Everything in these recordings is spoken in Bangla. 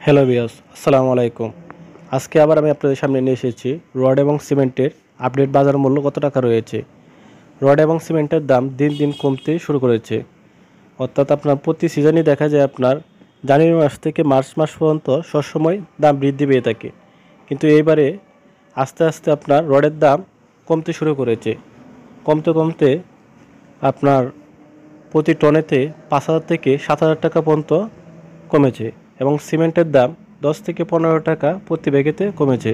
হ্যালো ভিউয়ার্স, আসসালামু আলাইকুম। আজকে আবার আমি আপনাদের সামনে নিয়ে এসেছি রড এবং সিমেন্টের আপডেট বাজার মূল্য কত টাকা রয়েছে। রড এবং সিমেন্টের দাম দিন দিন কমতে শুরু করেছে। অর্থাৎ আপনার প্রতি সিজনই দেখা যায় আপনার জানুয়ারি মাস থেকে মার্চ মাস পর্যন্ত সবসময় দাম বৃদ্ধি পেয়ে থাকে। কিন্তু এইবারে আস্তে আস্তে আপনার রডের দাম কমতে শুরু করেছে। কমতে কমতে আপনার প্রতি টনেতে 5,000 থেকে 7,000 টাকা পর্যন্ত কমেছে এবং সিমেন্টের দাম 10 থেকে 15 টাকা প্রতি ব্যাগেতে কমেছে।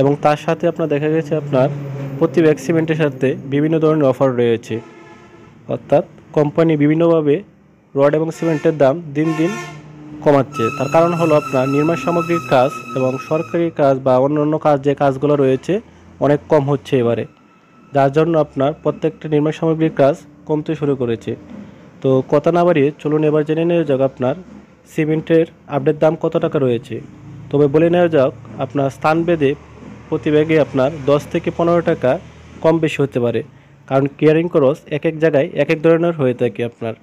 এবং তার সাথে আপনার দেখা গেছে আপনার প্রতি ব্যাগ সিমেন্টের সাথে বিভিন্ন ধরনের অফার রয়েছে। অর্থাৎ কোম্পানি বিভিন্নভাবে রড এবং সিমেন্টের দাম দিন দিন কমাচ্ছে। তার কারণ হলো আপনার নির্মাণ সামগ্রীর কাজ এবং সরকারি কাজ বা অন্যান্য কাজ যে কাজগুলো রয়েছে অনেক কম হচ্ছে এবারে, যার জন্য আপনার প্রত্যেকটা নির্মাণ সামগ্রীর কাজ কমতে শুরু করেছে। তো কথা না বাড়িয়ে চলুন এবার জেনে নেওয়া যাক আপনার সিমেন্টের আপডেট দাম কত টাকা রয়েছে। তবে বলে নেওয়া যাক আপনার স্থানভেদে প্রতি ব্যাগে আপনার 10 থেকে 15 টাকা কম বেশি হতে পারে, কারণ কেয়ারিং খরচ এক এক জায়গায় এক এক ধরনের হয়ে থাকে। আপনার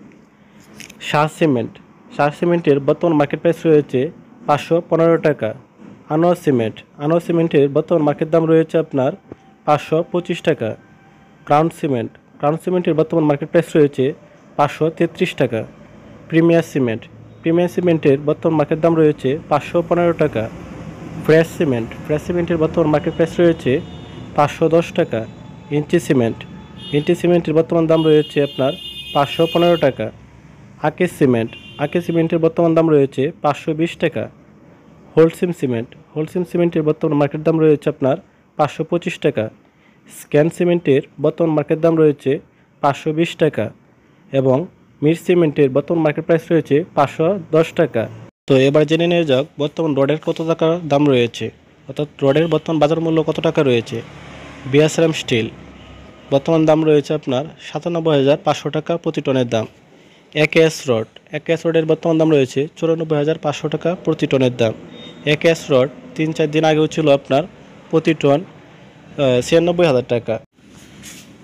শাহ সিমেন্টের বর্তমান মার্কেট প্রাইস রয়েছে 515 টাকা। আনোয়ার সিমেন্টের বর্তমান মার্কেট দাম রয়েছে আপনার 525 টাকা। ক্রাউন সিমেন্টের বর্তমান মার্কেট প্রাইস রয়েছে 533 টাকা। প্রিমিয়ার সিমেন্টের বর্তমান মার্কেট দাম রয়েছে 515 টাকা। ফ্রেশ সিমেন্টের বর্তমান মার্কেট প্রাইস রয়েছে 510 টাকা। ইঞ্চি সিমেন্টের বর্তমান দাম রয়েছে আপনার 515 টাকা। আকিজ সিমেন্টের বর্তমান দাম রয়েছে 520 টাকা। হোলসিম সিমেন্টের বর্তমান মার্কেট দাম রয়েছে আপনার 525 টাকা। স্ক্যান সিমেন্টের বর্তমান মার্কেট দাম রয়েছে 520 টাকা এবং মির সিমেন্টের বর্তমান মার্কেট প্রাইস রয়েছে 510 টাকা। তো এবার জেনে নেওয়া যাক বর্তমান রডের কত টাকা দাম রয়েছে, অর্থাৎ রডের বর্তমান বাজার মূল্য কত টাকা রয়েছে। বিএসআরএম স্টিল বর্তমান দাম রয়েছে আপনার 97,500 টাকা প্রতি টনের দাম। একেএস রডের বর্তমান দাম রয়েছে 94,500 টাকা প্রতি টনের দাম। একেএস রড 3-4 দিন আগেও ছিল আপনার প্রতি টন 96,000 টাকা,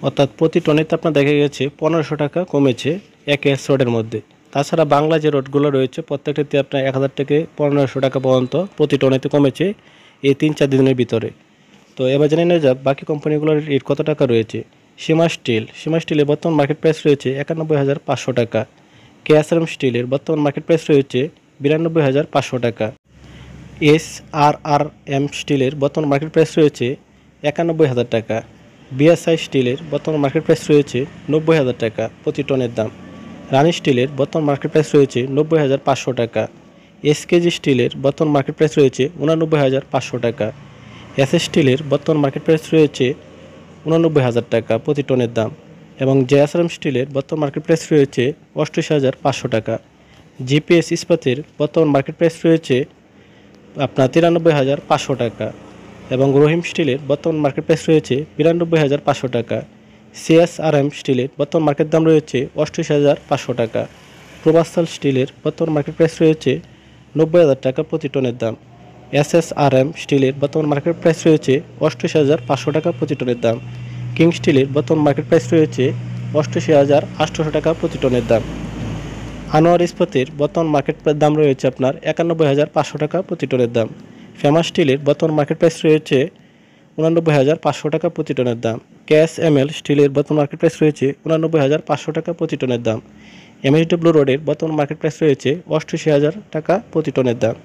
অর্থাৎ প্রতি টনেতে আপনার দেখা গেছে 1500 টাকা কমেছে একেএস রডের মধ্যে। তাছাড়া বাংলা যে রডগুলো রয়েছে প্রত্যেকটাতে আপনার 1000 থেকে 1500 টাকা পর্যন্ত প্রতি টনেতে কমেছে এই 3-4 দিনের ভিতরে। তো এবার জেনে নেওয়া যাক বাকি কোম্পানিগুলোর রেট কত টাকা রয়েছে। সীমা স্টিলের বর্তমান মার্কেট প্রাইস রয়েছে 91,500 টাকা। কেএসআরএম স্টিলের বর্তমান মার্কেট প্রাইস রয়েছে 92,500 টাকা। এসআরআরএম স্টিলের বর্তমান মার্কেট প্রাইস রয়েছে 91,000 টাকা। বিএসআই স্টিলের বর্তমান মার্কেট প্রাইস রয়েছে 90,000 টাকা প্রতি টনের দাম। রানি স্টিলের বর্তমান মার্কেট প্রাইস রয়েছে 90,500 টাকা। এসকেজি স্টিলের বর্তমান মার্কেট প্রাইস রয়েছে 89,500 টাকা। এসএস স্টিলের বর্তমান মার্কেট প্রাইস রয়েছে 89,000 টাকা প্রতি টনের দাম এবং জেএসআরএম স্টিলের বর্তমান মার্কেট প্রাইস রয়েছে 88,500 টাকা। জিপিএস ইস্পাতের বর্তমান মার্কেট প্রাইস রয়েছে আপনার 93,500 টাকা এবং রহিম স্টিলের বর্তমান মার্কেট প্রাইস রয়েছে 92,500 টাকা। সিএসআরএম স্টিলের বর্তমান মার্কেট দাম রয়েছে 88,500 টাকা। প্রবাসাল স্টিলের বর্তমান মার্কেট প্রাইস রয়েছে 90,000 টাকা প্রতি টনের দাম। এসএসআরএম স্টিলের বর্তমান মার্কেট প্রাইস রয়েছে 88,500 টাকা প্রতি টনের দাম। কিং স্টিলের বর্তমান মার্কেট প্রাইস রয়েছে 88,800 টাকা প্রতি টনের দাম। আনোয়ার ইস্পাতের বর্তমান মার্কেট দাম রয়েছে আপনার 91,500 টাকা প্রতি টনের দাম। ফেমাস স্টিলের বর্তমান মার্কেট প্রাইস রয়েছে 89,500 টাকা প্রতি টনের দাম। কেএসএমএল স্টিলের বর্তমান মার্কেট প্রাইস রয়েছে 89,500 টাকা প্রতি টনের দাম। এমএসডব্লিউ রডের বর্তমান মার্কেট প্রাইস রয়েছে 88,000 টাকা প্রতি টনের দাম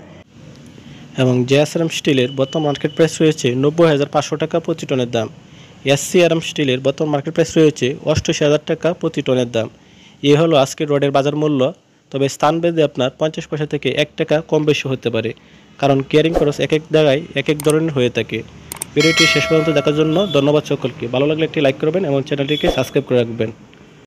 এবং জেএসআরএম স্টিলের বর্তমান মার্কেট প্রাইস রয়েছে 90,500 টাকা প্রতি টনের দাম। এসসিআরএম স্টিলের বর্তমান মার্কেট প্রাইস রয়েছে 88,000 টাকা প্রতি টনের দাম। এ হলো আজকের রডের বাজার মূল্য। তবে স্থানভেদে আপনার 50 পয়সা থেকে 1 টাকা কম বেশি হতে পারে, কারণ কেয়ারিং খরচ এক এক জায়গায় এক এক ধরনের হয়ে থাকে। ভিডিওটি শেষ পর্যন্ত দেখার জন্য ধন্যবাদ সকলকে। ভালো লাগলে একটি লাইক করবেন এবং চ্যানেলটিকে সাবস্ক্রাইব করে রাখবেন।